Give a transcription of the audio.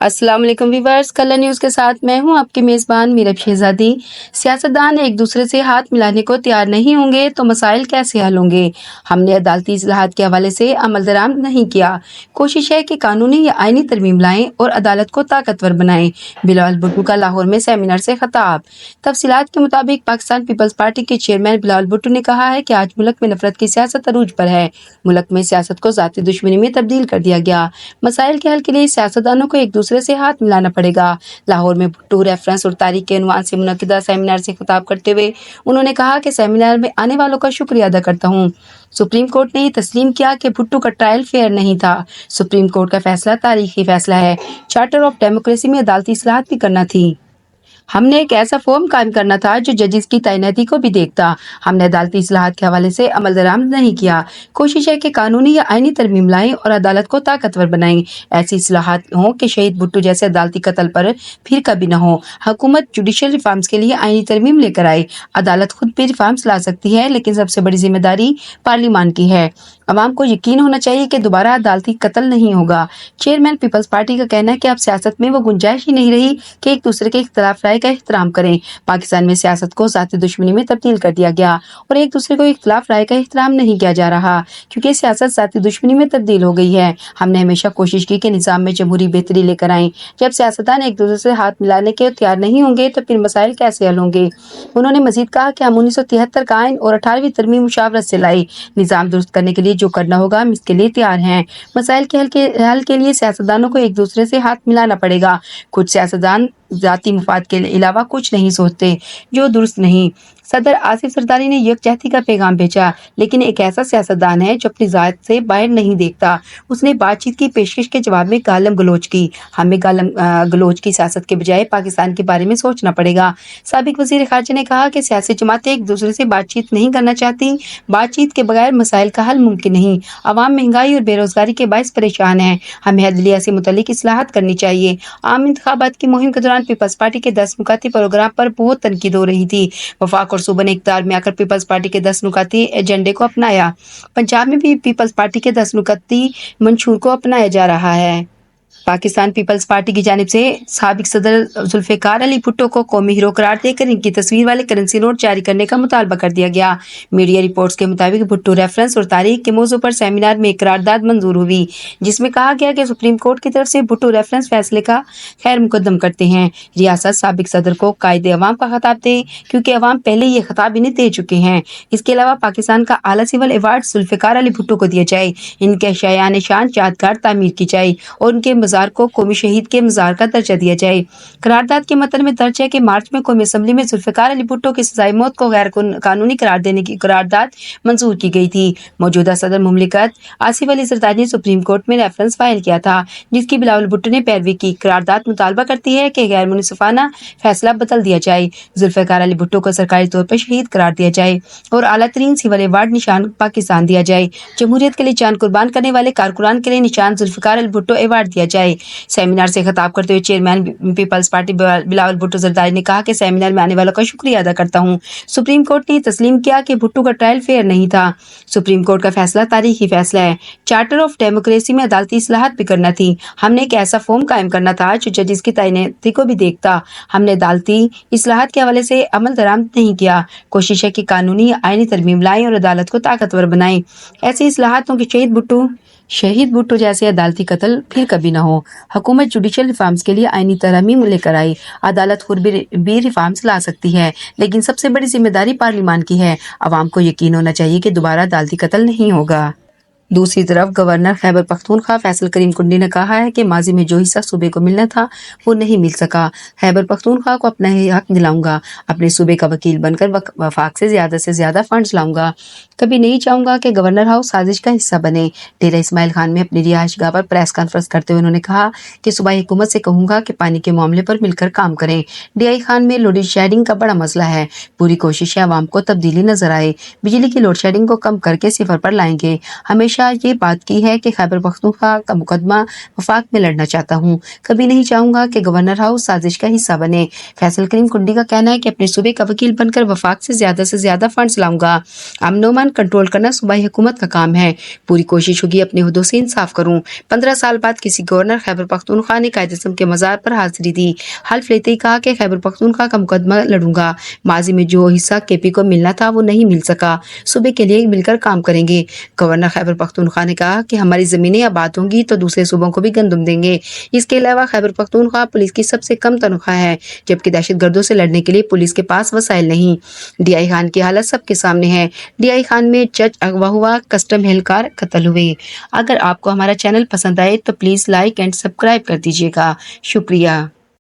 السلام علیکم viewers, colour news کے ساتھ میں ہوں آپ کی میزبان میرب شہزادی۔ سیاستدان ایک دوسرے سے ہاتھ ملانے کو تیار نہیں ہوں گے تو مسائل کیسے حل ہوں گے؟ ہم نے عدالتی اصلاحات کے حوالے سے عمل درآمد نہیں کیا۔ کوشش ہے کہ قانونی یا آئینی ترمیم لائیں اور عدالت کو طاقتور بنائیں۔ بلاول بھٹو کا لاہور میں سیمینار سے خطاب۔ تفصیلات کے مطابق پاکستان پیپلز پارٹی کے چیئرمین بلاول بھٹو نے کہا ہے کہ آج ملک میں نفرت کی سیاست عروج پر ہے۔ ملک میں سیاست کو ذاتی دشمنی میں تبدیل کر دیا گیا۔ مسائل کے حل کے لیے سیاستدانوں کو ایک دوسرے سے ہاتھ ملانا پڑے گا۔ لاہور میں بھٹو ریفرنس اور تاریخ کے عنوان سے منعقدہ سیمینار سے خطاب کرتے ہوئے انہوں نے کہا کہ سیمینار میں آنے والوں کا شکریہ ادا کرتا ہوں۔ سپریم کورٹ نے یہ تسلیم کیا کہ بھٹو کا ٹرائل فیئر نہیں تھا۔ سپریم کورٹ کا فیصلہ تاریخی فیصلہ ہے۔ چارٹر آف ڈیموکریسی میں عدالتی اصلاحات بھی کرنا تھی۔ ہم نے ایک ایسا فورم قائم کرنا تھا جو ججز کی تعیناتی کو بھی دیکھتا۔ ہم نے عدالتی اصلاحات کے حوالے سے عمل درآمد نہیں کیا۔ کوشش ہے کہ قانونی یا آئینی ترمیم لائیں اور عدالت کو طاقتور بنائیں۔ ایسی اصلاحات ہوں کہ شہید بھٹو جیسے عدالتی قتل پر پھر کبھی نہ ہو۔ حکومت جوڈیشل ریفارمز کے لیے آئینی ترمیم لے کر آئے۔ عدالت خود بھی ریفارمز لا سکتی ہے، لیکن سب سے بڑی ذمہ داری پارلیمان کی ہے۔ عوام کو یقین ہونا چاہیے کہ دوبارہ عدالتی قتل نہیں ہوگا۔ چیئرمین پیپلز پارٹی کا کہنا ہے کہ اب سیاست میں وہ گنجائش ہی نہیں رہی کہ ایک دوسرے کے اختلاف رائے کا احترام کریں۔ پاکستان میں سیاست کو ذاتی دشمنی میں تبدیل کر دیا گیا اور ایک دوسرے کو اختلاف رائے کا احترام نہیں کیا جا رہا، کیونکہ سیاست ذاتی دشمنی میں تبدیل ہو گئی ہے۔ ہم نے ہمیشہ کوشش کی کہ نظام میں جمہوری بہتری لے کر آئیں۔ جب سیاستدان ایک دوسرے سے ہاتھ ملانے کے تیار نہیں ہوں گے تو پھر مسائل کیسے حل ہوں گے؟ انہوں نے مزید کہا کہ ہم 1973 کا آئین اور 18ویں ترمیم مشاورت سے لائے۔ نظام درست کرنے کے لیے جو کرنا ہوگا ہم اس کے لیے تیار ہیں۔ مسائل کے حل کے لیے سیاستدانوں کو ایک دوسرے سے ہاتھ ملانا پڑے گا۔ کچھ سیاستدان ذاتی مفاد کے علاوہ کچھ نہیں سوچتے، جو درست نہیں۔ صدر آصف زرداری نے یکجہتی کا پیغام بھیجا، لیکن ایک ایسا سیاستدان ہے جو اپنی ذات سے باہر نہیں دیکھتا۔ اس نے بات چیت کی پیشکش کے جواب میں گالم گلوچ کی۔ ہمیں گالم گلوچ کی سیاست کے بجائے پاکستان کے بارے میں سوچنا پڑے گا۔ سابق وزیر خارجہ نے کہا کہ سیاسی جماعتیں ایک دوسرے سے بات چیت نہیں کرنا چاہتی۔ بات چیت کے بغیر مسائل کا حل ممکن نہیں۔ عوام مہنگائی اور بے روزگاری کے باعث پریشان ہیں۔ ہمیں عدلیہ سے متعلق اصلاحات کرنی چاہیے۔ عام انتخابات کی مہم کے دوران پیپلز پارٹی کے 10 نکاتی پروگرام پر بہت تنقید ہو رہی تھی۔ وفاق اور صوبہ نے اقتدار میں آ کر پیپلز پارٹی کے 10 نکاتی ایجنڈے کو اپنایا۔ پنجاب میں بھی پیپلز پارٹی کے 10 نکاتی منشور کو اپنایا جا رہا ہے۔ پاکستان پیپلز پارٹی کی جانب سے سابق صدر ذوالفقار علی بھٹو کو قومی ہیرو قرار دے کر ان کی تصویر والے کرنسی نوٹ جاری کرنے کا مطالبہ کر دیا گیا۔ میڈیا رپورٹس کے مطابق بھٹو ریفرنس اور تاریخ کے موضوع پر سیمینار میں ایک قرارداد منظور ہوئی، جس میں کہا گیا کہ سپریم کورٹ کی طرف سے بھٹو ریفرنس فیصلے کا خیر مقدم کرتے ہیں۔ ریاست سابق صدر کو قائد عوام کا خطاب دے، کیونکہ عوام پہلے یہ خطاب انہیں دے چکے ہیں۔ اس کے علاوہ پاکستان کا اعلیٰ سول ایوارڈ ذوالفقار علی بھٹو کو دیا جائے۔ ان کے شایان شان یادگار تعمیر کی جائے اور ان کے مزار کو قومی شہید کے مزار کا درجہ دیا جائے۔ قرارداد کے متن میں درج ہے کہ مارچ میں قومی اسمبلی میں ذوالفقار علی بھٹو کی سزائے موت کو غیر قانونی قرار دینے کی قرارداد منظور کی گئی تھی۔ موجودہ صدر مملکت آصف علی زرداری نے سپریم کورٹ میں ریفرنس فائل کیا تھا، جس کی بلاول بھٹو نے پیروی کی۔ قرارداد مطالبہ کرتی ہے کہ غیر منصفانہ فیصلہ بدل دیا جائے، ذوالفقار علی بھٹو کو سرکاری طور پر شہید قرار دیا جائے اور اعلیٰ ترین سول ایوارڈ نشان پاکستان دیا جائے۔ جمہوریت کے لیے جان قربان کرنے والے کارکنان کے لیے نشان ذوالفقار علی بھٹو ایوارڈ دیا جائے۔ سیمینار سے خطاب کرتے ہوئے چیئرمین پیپلز پارٹی بلاول بھٹو زرداری نے کہا کہ سیمینار میں آنے والوں کا شکریہ ادا کرتا ہوں۔ سپریم کورٹ نے یہ تسلیم کیا کہ بھٹو کا ٹرائل فیئر نہیں تھا۔ سپریم کورٹ کا فیصلہ تاریخی فیصلہ ہے۔ چارٹر آف ڈیموکریسی میں عدالتی اصلاحات بھی کرنا تھی۔ ہم نے ایک ایسا فورم قائم کرنا تھا جو ججز کی تعیناتی کو بھی دیکھتا۔ ہم نے عدالتی اصلاحات کے حوالے سے عمل درآمد نہیں کیا۔ کوشش ہے کہ قانونی یا آئینی ترمیم لائیں اور عدالت کو طاقتور بنائیں۔ ایسی اصلاحات ہوں کہ شہید بھٹو جیسے عدالتی قتل پھر کبھی نہ ہو۔ حکومت جوڈیشل ریفارمز کے لیے آئینی ترمیم لے کر آئی۔ عدالت خود بھی ریفارمز لا سکتی ہے، لیکن سب سے بڑی ذمہ داری پارلیمان کی ہے۔ عوام کو یقین ہونا چاہیے کہ دوبارہ عدالتی قتل نہیں ہوگا۔ دوسری طرف گورنر خیبر پختونخوا فیصل کریم کنڈی نے کہا ہے کہ ماضی میں جو حصہ صوبے کو ملنا تھا وہ نہیں مل سکا۔ خیبر پختونخوا کو اپنا حق دلاؤں گا، اپنے صوبے کا وکیل بن کر وفاق سے زیادہ فنڈز لاؤں گا۔ کبھی نہیں چاہوں گا کہ گورنر ہاؤس سازش کا حصہ بنے۔ ڈیرہ اسماعیل خان میں اپنی رہائش گاہ پر پریس کانفرنس کرتے ہوئے انہوں نے کہا کہ صوبائی حکومت سے کہوں گا کہ پانی کے معاملے پر مل کر کام کریں۔ ڈی خان میں لوڈ شیڈنگ کا بڑا مسئلہ ہے۔ پوری کوشش ہے عوام کو تبدیلی نظر آئے۔ بجلی کی لوڈ شیڈنگ کو کم کر کے صفر پر لائیں گے۔ ہمیشہ ہمیشہ یہ بات کی ہے کہ خیبر پختونخوا کا مقدمہ وفاق میں لڑنا چاہتا ہوں، کبھی نہیں چاہوں گا کہ گورنر ہاؤس سازش کا حصہ بنے۔ فیصل کریم کنڈی کا کہنا ہے کہ اپنے صوبے کا وکیل بن کر وفاق سے زیادہ فنڈز لاؤں گا۔ امن و امان کنٹرول کرنا صوبائی حکومت کا کام ہے، پوری کوشش ہوگی اپنے عہدوں سے انصاف کروں۔ 15 سال بعد کسی گورنر خیبر پختونخوا نے قائد اعظم کے مزار پر حاضری دی، حلف لیتے ہی کہا کہ خیبر پختونخوا کا مقدمہ لڑوں گا۔ ماضی میں جو حصہ کے پی کو ملنا تھا وہ نہیں مل سکا، صوبے کے لیے مل کر کام کریں گے۔ گورنر خیبر پختونخوا نے کہا کہ ہماری زمینیں آباد ہوں گی تو دوسرے صوبوں کو بھی گندم دیں گے۔ اس کے علاوہ خیبر پختونخوا پولیس کی سب سے کم تنخواہ ہے، جبکہ دہشت گردوں سے لڑنے کے لیے پولیس کے پاس وسائل نہیں۔ ڈی آئی خان کی حالت سب کے سامنے ہے، ڈی آئی خان میں جج اغوا ہوا، کسٹم اہلکار قتل ہوئے۔ اگر آپ کو ہمارا چینل پسند آئے تو پلیز لائک اینڈ سبسکرائب کر دیجیے گا، شکریہ۔